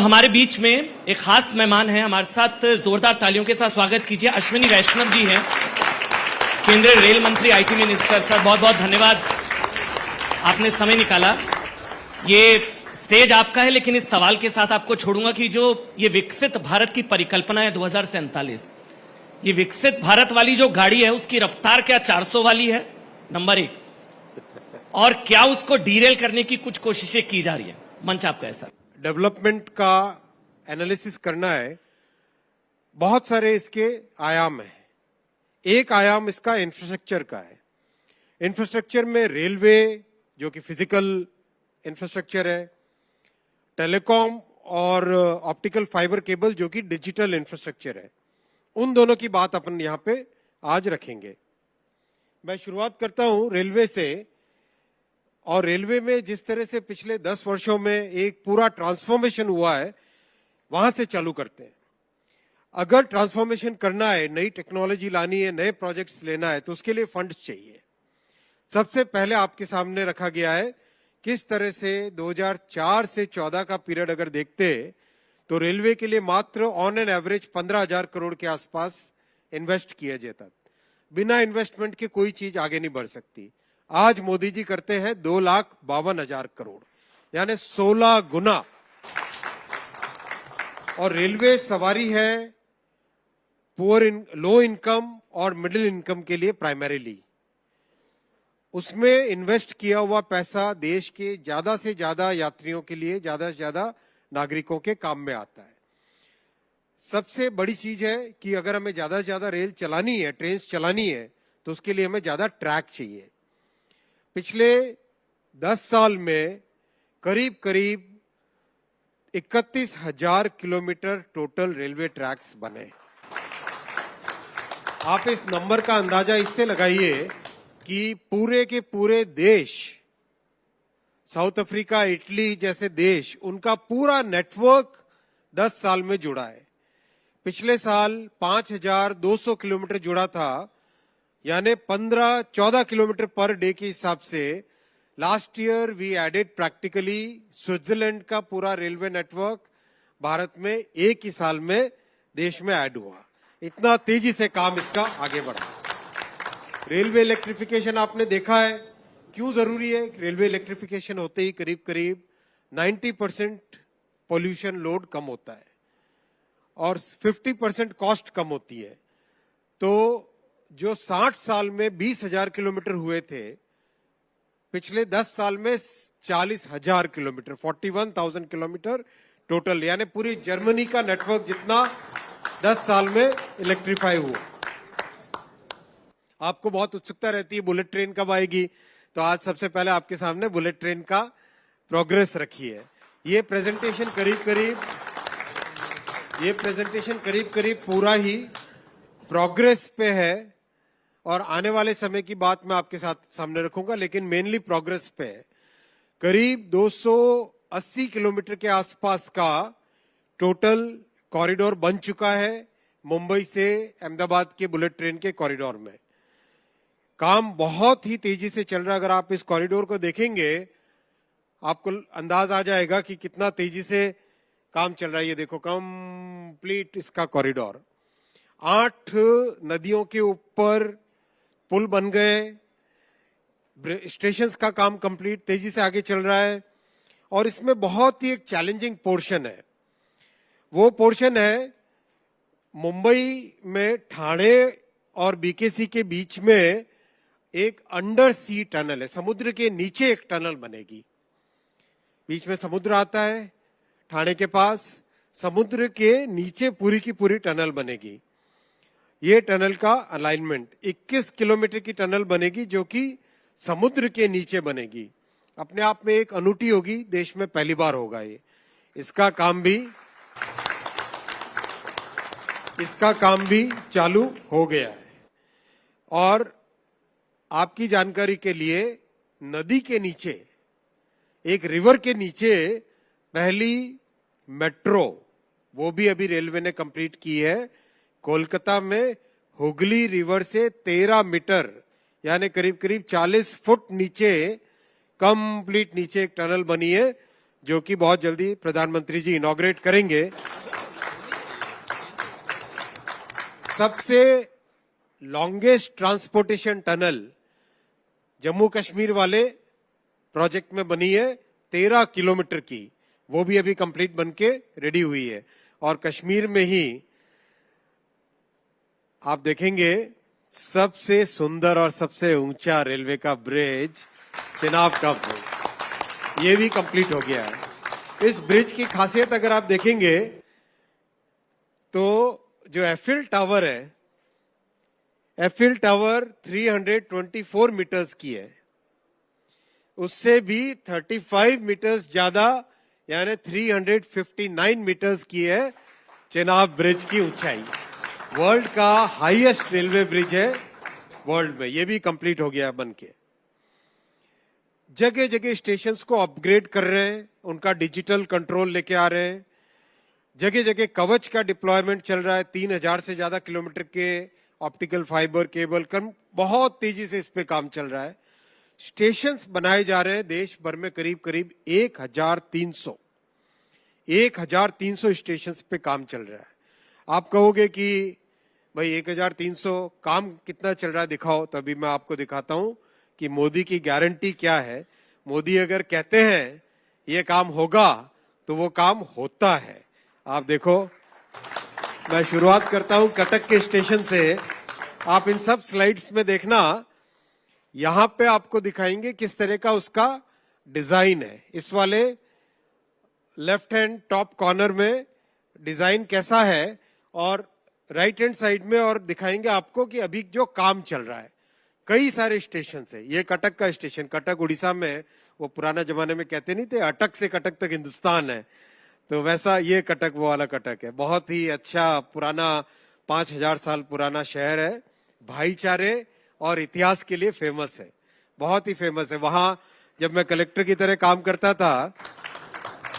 हमारे बीच में एक खास मेहमान है हमारे साथ, जोरदार तालियों के साथ स्वागत कीजिए। अश्विनी वैष्णव जी हैं, केंद्रीय रेल मंत्री, आईटी मिनिस्टर। सर बहुत बहुत धन्यवाद, आपने समय निकाला। ये स्टेज आपका है, लेकिन इस सवाल के साथ आपको छोड़ूंगा कि जो ये विकसित भारत की परिकल्पना है 2047, ये विकसित भारत वाली जो गाड़ी है उसकी रफ्तार क्या 400 वाली है? नंबर 1। और क्या उसको डीरेल करने की कुछ कोशिशें की जा रही है? मंच आपका है सर। डेवलपमेंट का एनालिसिस करना है, बहुत सारे इसके आयाम हैं। एक आयाम इसका इंफ्रास्ट्रक्चर का है। इंफ्रास्ट्रक्चर में रेलवे जो कि फिजिकल इंफ्रास्ट्रक्चर है, टेलीकॉम और ऑप्टिकल फाइबर केबल जो कि डिजिटल इंफ्रास्ट्रक्चर है, उन दोनों की बात अपन यहां पे आज रखेंगे। मैं शुरुआत करता हूं रेलवे से। और रेलवे में जिस तरह से पिछले 10 वर्षों में एक पूरा ट्रांसफॉर्मेशन हुआ है, वहां से चालू करते हैं। अगर ट्रांसफॉर्मेशन करना है, नई टेक्नोलॉजी लानी है, नए प्रोजेक्ट्स लेना है, तो उसके लिए फंड्स चाहिए। सबसे पहले आपके सामने रखा गया है किस तरह से 2004 से 14 का पीरियड अगर देखते तो रेलवे के लिए मात्र ऑन एन एवरेज 15,000 करोड़ के आसपास इन्वेस्ट किया जाता। बिना इन्वेस्टमेंट के कोई चीज आगे नहीं बढ़ सकती। आज मोदी जी करते हैं 2,52,000 करोड़, यानी 16 गुना। और रेलवे सवारी है लो इनकम और मिडिल इनकम के लिए प्राइमरीली। उसमें इन्वेस्ट किया हुआ पैसा देश के ज्यादा से ज्यादा यात्रियों के लिए, ज्यादा से ज्यादा नागरिकों के काम में आता है। सबसे बड़ी चीज है कि अगर हमें ज्यादा से ज्यादा रेल चलानी है, ट्रेन चलानी है, तो उसके लिए हमें ज्यादा ट्रैक चाहिए। पिछले 10 साल में करीब करीब 31,000 किलोमीटर टोटल रेलवे ट्रैक्स बने। आप इस नंबर का अंदाजा इससे लगाइए कि पूरे के पूरे देश, साउथ अफ्रीका, इटली जैसे देश, उनका पूरा नेटवर्क 10 साल में जुड़ा है। पिछले साल 5,200 किलोमीटर जुड़ा था, यानी 15-14 किलोमीटर पर डे के हिसाब से। Last year we added practically Switzerland का पूरा रेलवे नेटवर्क भारत में एक ही साल में देश में ऐड हुआ। इतना तेजी से काम इसका आगे बढ़ा। रेलवे इलेक्ट्रिफिकेशन आपने देखा है क्यों जरूरी है। रेलवे इलेक्ट्रिफिकेशन होते ही करीब करीब 90% पोल्यूशन लोड कम होता है और 50% कॉस्ट कम होती है। तो जो 60 साल में 20,000 किलोमीटर हुए थे, पिछले 10 साल में 40,000 किलोमीटर, 41,000 किलोमीटर टोटल, यानी पूरी जर्मनी का नेटवर्क जितना 10 साल में इलेक्ट्रीफाई हुआ। आपको बहुत उत्सुकता रहती है बुलेट ट्रेन कब आएगी, तो आज सबसे पहले आपके सामने बुलेट ट्रेन का प्रोग्रेस रखी है। ये प्रेजेंटेशन करीब करीब पूरा ही प्रोग्रेस पे है और आने वाले समय की बात मैं आपके साथ सामने रखूंगा, लेकिन मेनली प्रोग्रेस पे है। करीब 280 किलोमीटर के आसपास का टोटल कॉरिडोर बन चुका है मुंबई से अहमदाबाद के बुलेट ट्रेन के कॉरिडोर में। काम बहुत ही तेजी से चल रहा है। अगर आप इस कॉरिडोर को देखेंगे आपको अंदाज आ जाएगा कि कितना तेजी से काम चल रहा है। ये देखो, कंप्लीट इसका कॉरिडोर, 8 नदियों के ऊपर पुल बन गए, स्टेशंस का काम कंप्लीट तेजी से आगे चल रहा है। और इसमें बहुत ही एक चैलेंजिंग पोर्शन है। वो पोर्शन है मुंबई में ठाणे और बीकेसी के बीच में एक अंडर सी टनल है। समुद्र के नीचे एक टनल बनेगी। बीच में समुद्र आता है, ठाणे के पास समुद्र के नीचे पूरी की पूरी टनल बनेगी। ये टनल का अलाइनमेंट 21 किलोमीटर की टनल बनेगी जो कि समुद्र के नीचे बनेगी। अपने आप में एक अनूठी होगी, देश में पहली बार होगा ये। इसका काम भी चालू हो गया है। और आपकी जानकारी के लिए, नदी के नीचे, एक रिवर के नीचे पहली मेट्रो, वो भी अभी रेलवे ने कंप्लीट की है। कोलकाता में हुगली रिवर से 13 मीटर यानी करीब करीब 40 फुट नीचे, कंप्लीट नीचे एक टनल बनी है जो कि बहुत जल्दी प्रधानमंत्री जी इनॉग्रेट करेंगे। सबसे longest transportation tunnel Jammu Kashmir वाले प्रोजेक्ट में बनी है 13 किलोमीटर की, वो भी अभी कंप्लीट बनके रेडी हुई है। और कश्मीर में ही आप देखेंगे सबसे सुंदर और सबसे ऊंचा रेलवे का ब्रिज चिनाब का ब्रिज, ये भी कंप्लीट हो गया है। इस ब्रिज की खासियत अगर आप देखेंगे तो जो एफिल टावर है, एफिल टावर 324 मीटर्स की है, उससे भी 35 मीटर्स ज्यादा यानी 359 मीटर्स की है चिनाब ब्रिज की ऊंचाई। वर्ल्ड का हाईएस्ट रेलवे ब्रिज है वर्ल्ड में, ये भी कंप्लीट हो गया बनके। जगह जगह स्टेशंस को अपग्रेड कर रहे हैं, उनका डिजिटल कंट्रोल लेके आ रहे हैं। जगह जगह कवच का डिप्लॉयमेंट चल रहा है, 3000 से ज्यादा किलोमीटर के ऑप्टिकल फाइबर केबल कर बहुत तेजी से इस पे काम चल रहा है। स्टेशंस बनाए जा रहे हैं देश भर में, करीब करीब 1300 स्टेशंस पे काम चल रहा है। आप कहोगे कि भाई 1300 काम कितना चल रहा है दिखाओ, तभी मैं आपको दिखाता हूं कि मोदी की गारंटी क्या है। मोदी अगर कहते हैं ये काम होगा तो वो काम होता है। आप देखो, मैं शुरुआत करता हूं कटक के स्टेशन से। आप इन सब स्लाइड्स में देखना, यहां पे आपको दिखाएंगे किस तरह का उसका डिजाइन है। इस वाले लेफ्ट हैंड टॉप कॉर्नर में डिजाइन कैसा है और राइट हैंड साइड में और दिखाएंगे आपको कि अभी जो काम चल रहा है। कई सारे स्टेशन है। ये कटक का स्टेशन, कटक उड़ीसा में, वो पुराना जमाने में कहते नहीं थे अटक से कटक तक हिंदुस्तान है, तो वैसा ये कटक वो वाला कटक है। बहुत ही अच्छा पुराना 5000 साल पुराना शहर है, भाईचारे और इतिहास के लिए फेमस है, बहुत ही फेमस है। वहां जब मैं कलेक्टर की तरह काम करता था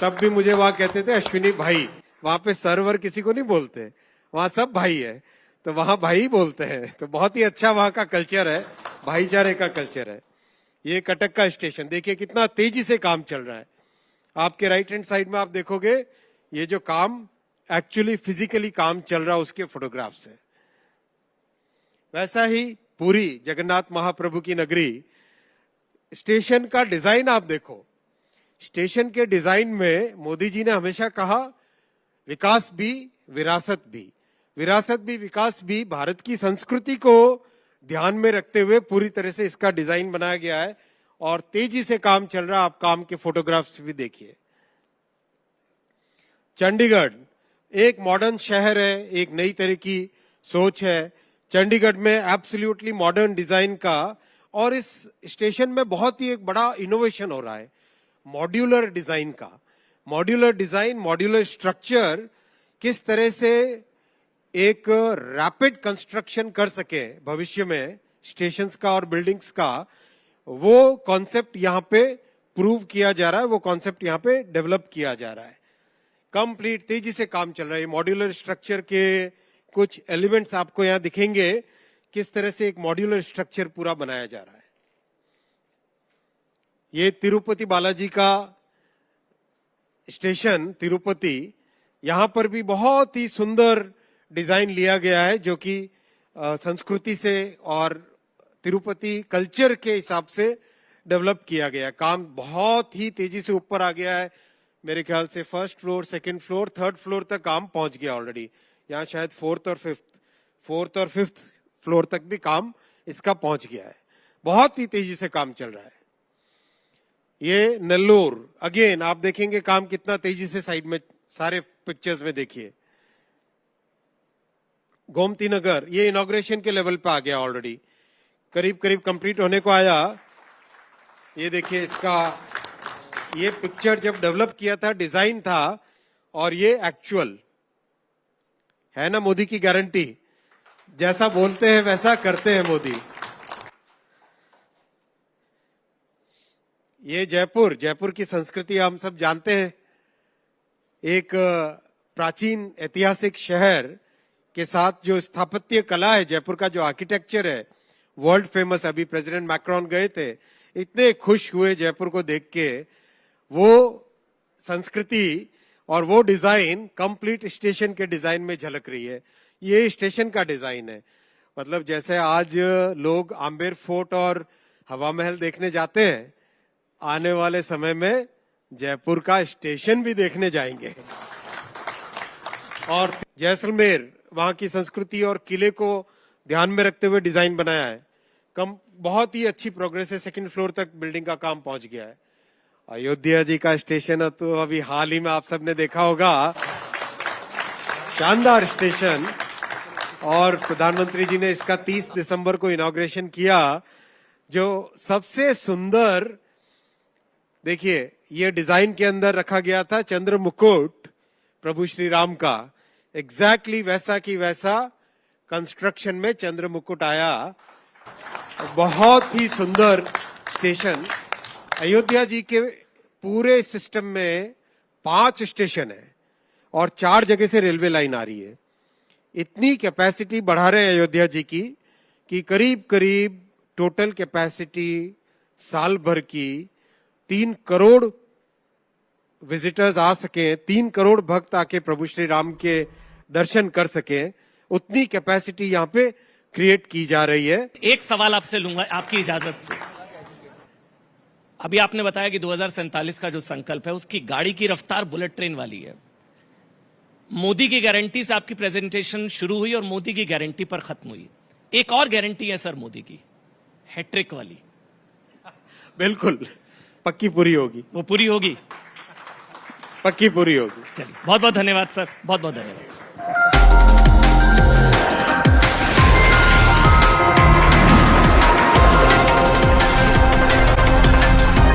तब भी मुझे वहां कहते थे अश्विनी भाई। वहां पे सर्वर किसी को नहीं बोलते, वहां सब भाई है, तो वहां भाई बोलते हैं। तो बहुत ही अच्छा वहां का कल्चर है, भाईचारे का कल्चर है। ये कटक का स्टेशन देखिए कितना तेजी से काम चल रहा है। आपके राइट हैंड साइड में आप देखोगे ये जो काम एक्चुअली फिजिकली काम चल रहा है उसके फोटोग्राफ्स है। वैसा ही पूरी जगन्नाथ महाप्रभु की नगरी, स्टेशन का डिजाइन आप देखो। स्टेशन के डिजाइन में मोदी जी ने हमेशा कहा विकास भी विरासत भी, विरासत भी विकास भी। भारत की संस्कृति को ध्यान में रखते हुए पूरी तरह से इसका डिजाइन बनाया गया है और तेजी से काम चल रहा है। आप काम के फोटोग्राफ्स भी देखिए। चंडीगढ़ एक मॉडर्न शहर है, एक नई तरह की सोच है चंडीगढ़ में, एब्सोल्युटली मॉडर्न डिजाइन का। और इस स्टेशन में बहुत ही एक बड़ा इनोवेशन हो रहा है मॉड्यूलर डिजाइन का। मॉड्यूलर डिजाइन, मॉड्यूलर स्ट्रक्चर, किस तरह से एक रैपिड कंस्ट्रक्शन कर सके भविष्य में स्टेशंस का और बिल्डिंग्स का, वो कॉन्सेप्ट यहां पे प्रूव किया जा रहा है, वो कॉन्सेप्ट यहां पे डेवलप किया जा रहा है। कंप्लीट तेजी से काम चल रहा है। मॉड्यूलर स्ट्रक्चर के कुछ एलिमेंट्स आपको यहां दिखेंगे, किस तरह से एक मॉड्यूलर स्ट्रक्चर पूरा बनाया जा रहा है। ये तिरुपति बालाजी का स्टेशन तिरुपति, यहां पर भी बहुत ही सुंदर डिजाइन लिया गया है जो कि संस्कृति से और तिरुपति कल्चर के हिसाब से डेवलप किया गया। काम बहुत ही तेजी से ऊपर आ गया है। मेरे ख्याल से first floor, second floor, third floor तक काम पहुंच गया ऑलरेडी। यहाँ शायद फोर्थ और फिफ्थ फ्लोर तक भी काम इसका पहुंच गया है। बहुत ही तेजी से काम चल रहा है। ये नेल्लोर, अगेन आप देखेंगे काम कितना तेजी से साइड में सारे पिक्चर्स में देखिए। गोमती नगर, ये इनॉग्रेशन के लेवल पे आ गया ऑलरेडी, करीब करीब कंप्लीट होने को आया। ये देखिए इसका, ये पिक्चर जब डेवलप किया था, डिजाइन था, और ये एक्चुअल है ना। मोदी की गारंटी, जैसा बोलते हैं वैसा करते हैं मोदी। ये जयपुर, जयपुर की संस्कृति हम सब जानते हैं। एक प्राचीन ऐतिहासिक शहर के साथ जो स्थापत्य कला है, जयपुर का जो आर्किटेक्चर है, वर्ल्ड फेमस। अभी प्रेसिडेंट मैक्रोन गए थे, इतने खुश हुए जयपुर को देख के। वो संस्कृति और वो डिजाइन कंप्लीट स्टेशन के डिजाइन में झलक रही है। ये स्टेशन का डिजाइन है। मतलब जैसे आज लोग आम्बेर फोर्ट और हवा महल देखने जाते हैं, आने वाले समय में जयपुर का स्टेशन भी देखने जाएंगे। और जैसलमेर वहां की संस्कृति और किले को ध्यान में रखते हुए डिजाइन बनाया है। बहुत ही अच्छी प्रोग्रेस है। 2nd फ्लोर तक बिल्डिंग का काम पहुंच गया है। अयोध्या जी का स्टेशन तो अभी हाल ही में आप सबने देखा होगा, शानदार स्टेशन, और प्रधानमंत्री जी ने इसका 30 दिसंबर को इनॉग्रेशन किया। जो सबसे सुंदर, देखिए ये डिजाइन के अंदर रखा गया था चंद्र मुकुट प्रभु श्री राम का, एग्जैक्टली वैसा की वैसा कंस्ट्रक्शन में चंद्र मुकुट आया। बहुत ही सुंदर स्टेशन। अयोध्या जी के पूरे सिस्टम में 5 स्टेशन है और 4 जगह से रेलवे लाइन आ रही है। इतनी कैपेसिटी बढ़ा रहे हैं अयोध्या जी की कि करीब करीब टोटल कैपेसिटी साल भर की 3 करोड़ विजिटर्स आ सके, 3 करोड़ भक्त आके प्रभु श्री राम के दर्शन कर सके, उतनी कैपेसिटी यहाँ पे क्रिएट की जा रही है। एक सवाल आपसे लूंगा आपकी इजाजत से। अभी आपने बताया कि 2047 का जो संकल्प है उसकी गाड़ी की रफ्तार बुलेट ट्रेन वाली है। मोदी की गारंटी से आपकी प्रेजेंटेशन शुरू हुई और मोदी की गारंटी पर खत्म हुई। एक और गारंटी है सर मोदी की, हैट्रिक वाली। बिल्कुल पक्की पूरी होगी, वो पूरी होगी, पक्की पूरी होगी। चलिए बहुत बहुत धन्यवाद सर, बहुत बहुत धन्यवाद।